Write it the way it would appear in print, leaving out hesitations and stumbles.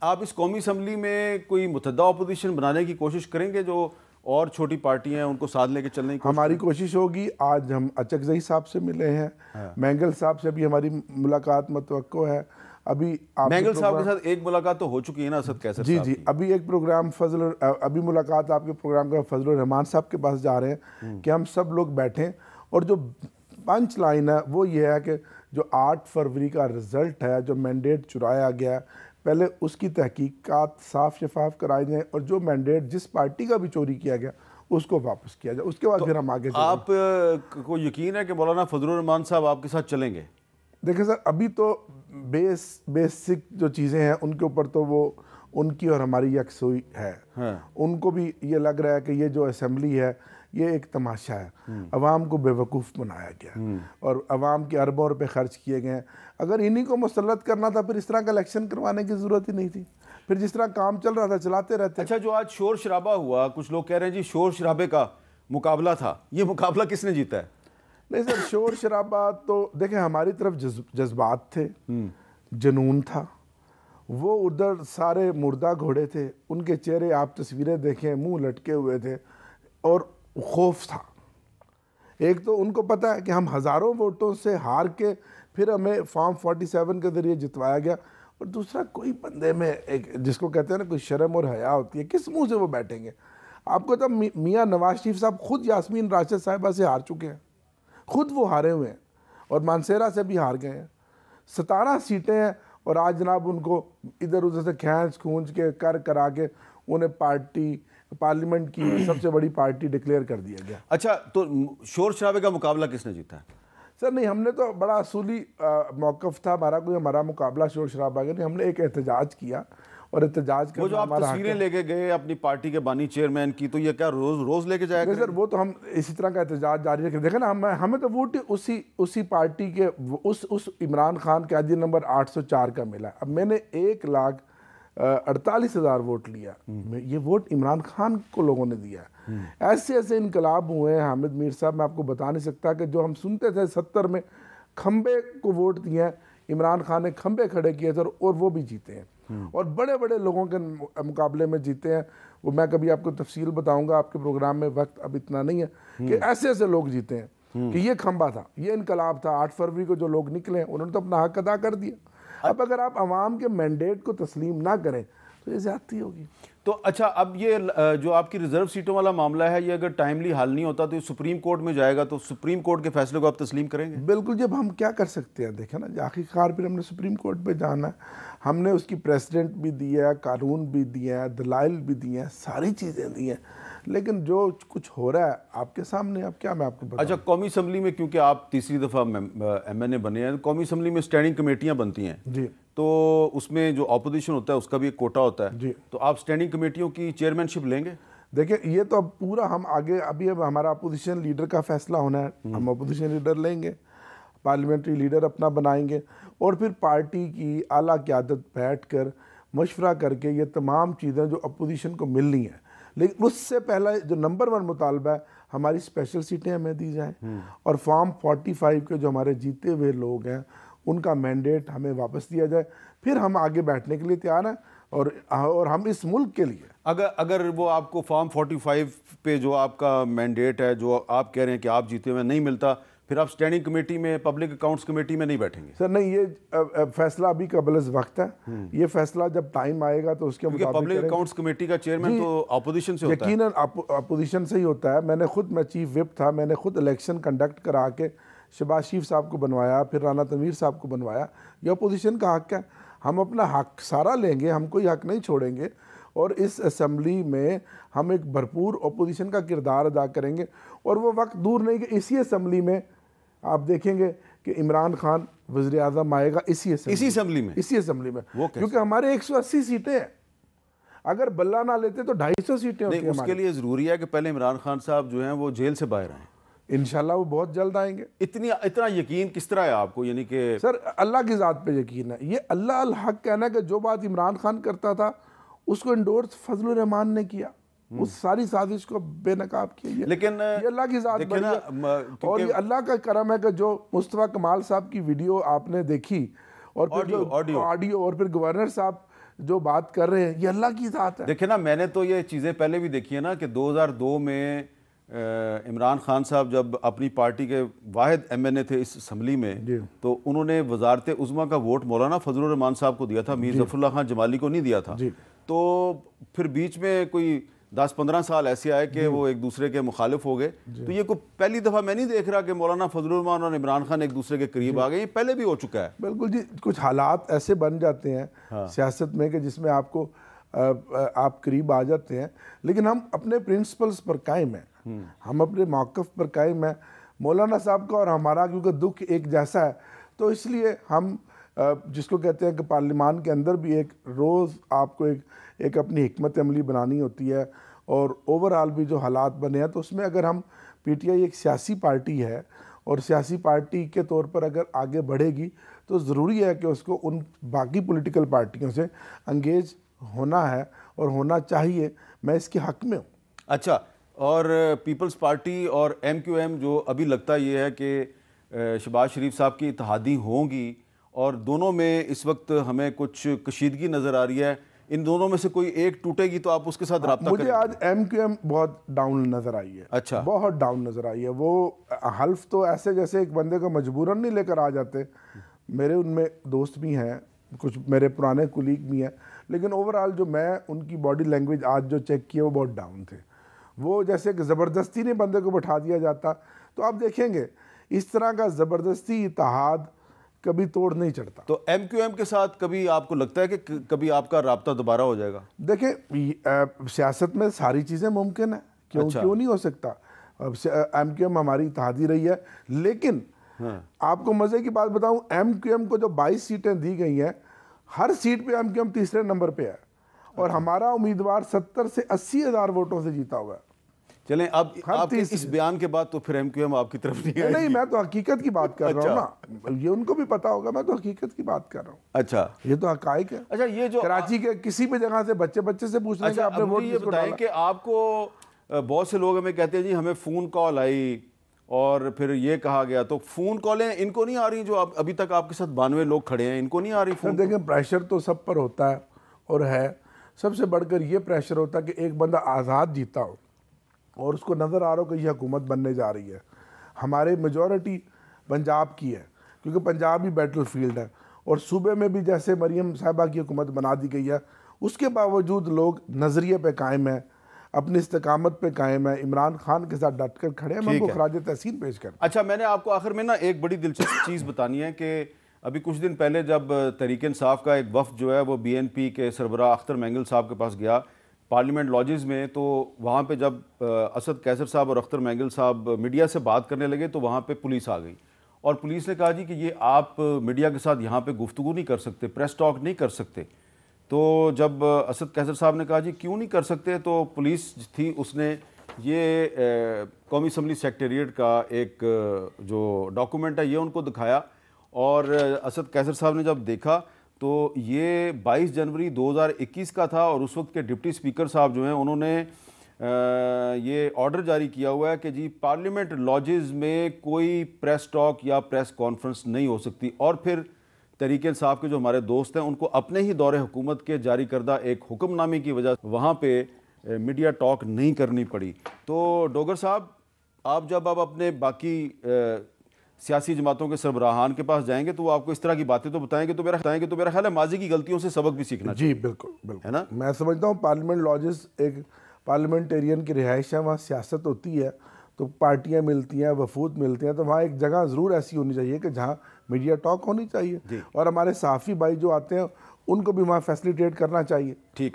आप इस कौमी असम्बली में कोई मुतहदा अपोजिशन बनाने की कोशिश करेंगे, जो और छोटी पार्टियां हैं उनको साथ लेके चलने की हमारी कोशिश होगी। आज हम अचकजई साहब से मिले हैं, मैंगल साहब से भी हमारी मुलाकात मुतवक्को है। अभी मैंगल साहब के साथ एक मुलाकात तो हो चुकी है ना असद कैसर जी साहब जी, की। अभी एक प्रोग्राम अभी मुलाकात आपके प्रोग्राम का फजल रहमान साहब के पास जा रहे हैं कि हम सब लोग बैठें, और जो पंच लाइन है वो ये है कि जो 8 फरवरी का रिज़ल्ट है, जो मैंडेट चुराया गया, पहले उसकी तहकीकात साफ शफाफ कराई जाए, और जो मैंडेट जिस पार्टी का भी चोरी किया गया उसको वापस किया जाए। उसके बाद फिर हम आगे चलेंगे। आप को यकीन है कि मौलाना फजल रहमान साहब आपके साथ चलेंगे? देखिए सर, अभी तो बेसिक जो चीज़ें हैं उनके ऊपर तो वो उनकी और हमारी यकसुई है। उनको भी ये लग रहा है कि ये जो असेंबली है ये एक तमाशा है, अवाम को बेवकूफ़ बनाया गया और अवाम के अरबों रुपए खर्च किए गए हैं। अगर इन्हीं को मुसल्लत करना था फिर इस तरह का इलेक्शन करवाने की ज़रूरत ही नहीं थी, फिर जिस तरह काम चल रहा था चलाते रहते। अच्छा, जो आज शोर शराबा हुआ, कुछ लोग कह रहे हैं जी शोर शराबे का मुकाबला था, ये मुकाबला किसने जीता है? नहीं सर, शोर शराबा तो देखें, हमारी तरफ जज्बात थे, जुनून था। वो उधर सारे मुर्दा घोड़े थे, उनके चेहरे आप तस्वीरें देखें, मुंह लटके हुए थे और खौफ था। एक तो उनको पता है कि हम हज़ारों वोटों से हार के फिर हमें फॉर्म 47 के ज़रिए जितवाया गया, और दूसरा कोई बंदे में एक जिसको कहते हैं ना कोई शर्म और हया होती है, किस मुंह से वो बैठेंगे? आपको तब मियाँ नवाज शरीफ साहब खुद यास्मीन राशिद साहिबा से हार चुके हैं, खुद वो हारे हुए हैं, और मानसेरा से भी हार गए हैं। 17 सीटें हैं, और आज जनाब उनको इधर उधर से खींच खूंच के कर करा के उन्हें पार्लियामेंट की सबसे बड़ी पार्टी डिक्लेयर कर दिया गया। अच्छा, तो शोर शराबे का मुकाबला किसने जीता है? सर नहीं, हमने तो बड़ा असूली मौक़िफ़ था हमारा, कोई हमारा मुकाबला शोर शराबा का नहीं। हमने एक एहतजाज किया, और एहतजाज वो जो आप तस्वीरें लेके गए अपनी पार्टी के बानी चेयरमैन की, तो ये क्या रोज रोज लेके जाएगा? सर वो तो हम इसी तरह का एहतजाज जारी रखें। देखें ना, हमें तो वोट उसी पार्टी के उस इमरान खान के आदि नंबर 804 का मिला। अब मैंने 1,48,000 वोट लिया, ये वोट इमरान खान को लोगों ने दिया। ऐसे ऐसे इनकलाब हुए हैं हामिद मीर साहब, मैं आपको बता नहीं सकता, कि जो हम सुनते थे 70 में खंबे को वोट दिए हैं, इमरान खान ने खंबे खड़े किए थे और वो भी जीते हैं, और बड़े बड़े लोगों के मुकाबले में जीते हैं। वो मैं कभी आपको तफसील बताऊंगा आपके प्रोग्राम में, वक्त अब इतना नहीं है, कि ऐसे ऐसे लोग जीते हैं कि ये खंबा था, ये इनकलाब था। 8 फरवरी को जो लोग निकले उन्होंने तो अपना हक अदा कर दिया। अब अगर आप अवाम के मैंडेट को तस्लीम ना करें तो ये ज़्यादती होगी। तो अच्छा, अब ये जो आपकी रिजर्व सीटों वाला मामला है, ये अगर टाइमली हल नहीं होता तो ये सुप्रीम कोर्ट में जाएगा, तो सुप्रीम कोर्ट के फैसले को आप तस्लीम करेंगे? बिल्कुल। जब हम क्या कर सकते हैं, देखें ना, आखिरकार फिर हमने सुप्रीम कोर्ट पे जाना है। हमने उसकी प्रेसिडेंट भी दिया है, कानून भी दिया है, दलाइल भी दिए हैं, सारी चीज़ें दी हैं, लेकिन जो कुछ हो रहा है आपके सामने, अब क्या मैं आपको बताऊं? अच्छा, कौमी असम्बली में क्योंकि आप तीसरी दफ़ा MNA बने हैं, कौमी असम्बली में स्टैंडिंग कमेटियाँ बनती हैं जी, तो उसमें जो अपोजिशन होता है उसका भी एक कोटा होता है जी। तो आप स्टैंडिंग कमेटियों की चेयरमैनशिप लेंगे? देखिए, ये तो अब पूरा हम आगे, अभी अब हमारा अपोजिशन लीडर का फैसला होना है, हम अपोजिशन लीडर लेंगे, पार्लियामेंट्री लीडर अपना बनाएंगे, और फिर पार्टी की आला क़यादत बैठ कर मशवरा करके ये तमाम चीज़ें जो अपोजिशन को मिलनी है। लेकिन उससे पहले जो नंबर 1 मुतालबा है, हमारी स्पेशल सीटें हमें दी जाएँ, और फॉर्म 45 के जो हमारे जीते हुए लोग हैं उनका मैंडेट हमें वापस दिया जाए। फिर हम आगे बैठने के लिए तैयार हैं, और हम इस मुल्क के लिए, अगर वो आपको फॉर्म 45 पे जो आपका मैंडेट है, जो आप कह रहे हैं कि आप जीते हुए नहीं मिलता, फिर आप स्टैंडिंग कमेटी में, पब्लिक अकाउंट्स कमेटी में नहीं बैठेंगे? सर नहीं, ये फैसला अभी कबल वक्त है। ये फैसला जब टाइम आएगा तो उसके मुताबिक पब्लिक अकाउंट्स कमेटी का चेयरमैन तो अपोजिशन से होता है। यकीनन अपोजिशन से ही होता है। मैं चीफ विप था, मैंने खुद इलेक्शन कंडक्ट करा के शहबाज शरीफ साहब को बनवाया, फिर राना तनवीर साहब को बनवाया। ये अपोजिशन का हक है, हम अपना हक सारा लेंगे, हम कोई हक नहीं छोड़ेंगे, और इस असम्बली में हम एक भरपूर अपोजिशन का किरदार अदा करेंगे। और वो वक्त दूर नहीं कि इसी असम्बली में आप देखेंगे कि इमरान खान वज़ीर आज़म आएगा, इसी असम्बली में, क्योंकि हमारे 180 सीटें हैं। अगर बल्ला ना लेते तो 250 सीटें होती हैं। उसके लिए ज़रूरी है कि पहले इमरान खान साहब जो हैं वो जेल से बाहर आएँ। इंशाल्लाह वो बहुत जल्द आएंगे। इतना यकीन किस तरह है आपको? यानी कि सर अल्लाह की ज़ात पे यकीन है। ये अल्लाह अल हक कहना है कि जो बात इमरान खान करता था उसको इंडोर्स फजल रहमान ने किया, उस सारी साजिश को बेनकाब किया। लेकिन ये अल्लाह की ज़ात बनी है, और ये अल्लाह का करम है कि जो मुस्तफ़ा कमाल साहब की वीडियो आपने देखी, और फिर ऑडियो, और फिर गवर्नर साहब जो बात कर रहे हैं ये अल्लाह की इताअत है। देखिए ना, मैंने तो ये चीज़ें पहले भी देखी है ना कि 2002 में इमरान खान साहब जब अपनी पार्टी के वाहिद MNA थे इस असम्बली में, तो उन्होंने वजारत उज़्मा का वोट मौलाना फजलुर रहमान साहब को दिया था, मीर ज़फ़रुल्लाह खान जमाली को नहीं दिया था। तो फिर बीच में कोई 10-15 साल ऐसे आए कि वो एक दूसरे के मुखालिफ हो गए। तो ये कोई पहली दफ़ा मैं नहीं देख रहा कि मौलाना फजलुर रहमान और इमरान खान एक दूसरे के करीब आ गए, ये पहले भी हो चुका है। बिल्कुल जी, कुछ हालात ऐसे बन जाते हैं सियासत में कि जिसमें आपको आप करीब आ जाते हैं, लेकिन हम अपने प्रिंसिपल्स पर कायम हैं, हम अपने मौक़िफ़ पर कायम हैं। मौलाना साहब का और हमारा क्योंकि दुख एक जैसा है, तो इसलिए हम जिसको कहते हैं कि पार्लियामान के अंदर भी एक रोज़ आपको एक अपनी हिकमत अमली बनानी होती है, और ओवरऑल भी जो हालात बने हैं, तो उसमें अगर हम PTI एक सियासी पार्टी है और सियासी पार्टी के तौर पर अगर आगे बढ़ेगी, तो ज़रूरी है कि उसको उन बाकी पॉलिटिकल पार्टियों से एंगेज होना है और होना चाहिए। मैं इसके हक़ में हूँ। अच्छा, और पीपल्स पार्टी और MQM जो अभी लगता ये है कि शहबाज शरीफ साहब की इत्तेहादी होंगी, और दोनों में इस वक्त हमें कुछ कशीदगी नज़र आ रही है, इन दोनों में से कोई एक टूटेगी तो आप उसके साथ रब्ता मुझे आज MQM बहुत डाउन नज़र आई है। अच्छा, बहुत डाउन नज़र आई है। वो हल्फ तो ऐसे जैसे एक बंदे को मजबूरन नहीं लेकर आ जाते। मेरे उनमें दोस्त भी हैं, कुछ मेरे पुराने कुलीग भी हैं, लेकिन ओवरऑल जो मैं उनकी बॉडी लैंग्वेज आज जो चेक किया वो बहुत डाउन थे। वो जैसे कि ज़बरदस्ती ने बंदे को बैठा दिया जाता। तो आप देखेंगे इस तरह का ज़बरदस्ती इत्तेहाद कभी तोड़ नहीं चढ़ता। तो MQM के साथ कभी आपको लगता है कि कभी आपका राब्ता दोबारा हो जाएगा? देखें, सियासत में सारी चीज़ें मुमकिन है, क्यों नहीं हो सकता। MQM हमारी इत्तेहादी रही है, लेकिन आपको मज़े की बात बताऊं, MQM को जो 22 सीटें दी गई हैं, हर सीट पे MQM तीसरे नंबर पे है, और हमारा उम्मीदवार 70 से 80 हज़ार वोटों से जीता हुआ है। चलें, अब आपके इस बयान के बाद तो फिर MQM आपकी तरफ नहीं आएगी। नहीं, मैं तो हकीकत की बात कर रहा हूँ ना, ये उनको भी पता होगा, मैं तो हकीकत की बात कर रहा हूँ। अच्छा, ये तो हकाइक है। अच्छा, ये जो कराची के किसी भी जगह से बच्चे से पूछ रहे हैं कि आपने वोट किसको डाला? कि आपको बहुत से लोग हमें कहते हैं जी हमें फ़ोन कॉल आई और फिर ये कहा गया, तो फ़ोन कॉलें इनको नहीं आ रही जो अभी तक आपके साथ 92 लोग खड़े हैं, इनको नहीं आ रही फ़ोन? देखें, प्रेशर तो सब पर होता है, और है सबसे बढ़कर ये प्रेशर होता है कि एक बंदा आज़ाद जीता हो और उसको नज़र आ रहा हो कि यह हुकूमत बनने जा रही है। हमारे मेजॉरिटी पंजाब की है, क्योंकि पंजाब भी बैटल फील्ड है, और सूबे में भी जैसे मरीम साहिबा की हुकूमत बना दी गई है, उसके बावजूद लोग नज़रिए पे कायम है, अपनी इस्तेकामत पे कायम है, इमरान खान के साथ डट कर खड़े हैं। मैं उनको खराज तहसीन पेश कर। अच्छा, मैंने आपको आखिर में ना एक बड़ी दिलचस्प चीज़ बतानी है कि अभी कुछ दिन पहले जब तहरीक इंसाफ का एक वफ़द जो है वो BNP के सरबराह अख्तर मैंगल साहब के पास गया पार्लियामेंट लॉजेस में, तो वहाँ पे जब असद कैसर साहब और अख्तर मैंगल साहब मीडिया से बात करने लगे, तो वहाँ पे पुलिस आ गई, और पुलिस ने कहा जी कि ये आप मीडिया के साथ यहाँ पे गुफ्तगू नहीं कर सकते, प्रेस टॉक नहीं कर सकते। तो जब असद कैसर साहब ने कहा जी क्यों नहीं कर सकते, तो पुलिस थी उसने ये कौमी असम्बली सेक्रेटेरिएट का एक जो डॉक्यूमेंट है ये उनको दिखाया, और असद कैसर साहब ने जब देखा तो ये 22 जनवरी 2021 का था, और उस वक्त के डिप्टी स्पीकर साहब जो हैं उन्होंने ये ऑर्डर जारी किया हुआ है कि जी पार्लियामेंट लॉजेस में कोई प्रेस टॉक या प्रेस कॉन्फ्रेंस नहीं हो सकती। और फिर तहरीक इंसाफ के जो हमारे दोस्त हैं उनको अपने ही दौरे हुकूमत के जारी करदा एक हुक्मनामे की वजह से वहाँ पे मीडिया टॉक नहीं करनी पड़ी। तो डोगर साहब, आप जब आप अपने बाकी सियासी जमातों के सरबराहान के पास जाएंगे तो वो आपको इस तरह की बातें तो बताएंगे, तो मेरा ख्याल है माजी की गलतियों से सबक भी सीखना चाहिए। जी बिल्कुल बिल्कुल, है ना? मैं समझता हूँ पार्लियामेंट लॉजेस एक पार्लियामेंटेरियन की रिहाइश है, वहाँ सियासत होती है, तो पार्टियाँ मिलती हैं, वफूद मिलते हैं, तो वहाँ एक जगह ज़रूर ऐसी होनी चाहिए कि जहाँ मीडिया टॉक होनी चाहिए, और हमारे सहाफ़ी भाई जो आते हैं उनको भी वहाँ फैसिलिटेट करना चाहिए। ठीक है।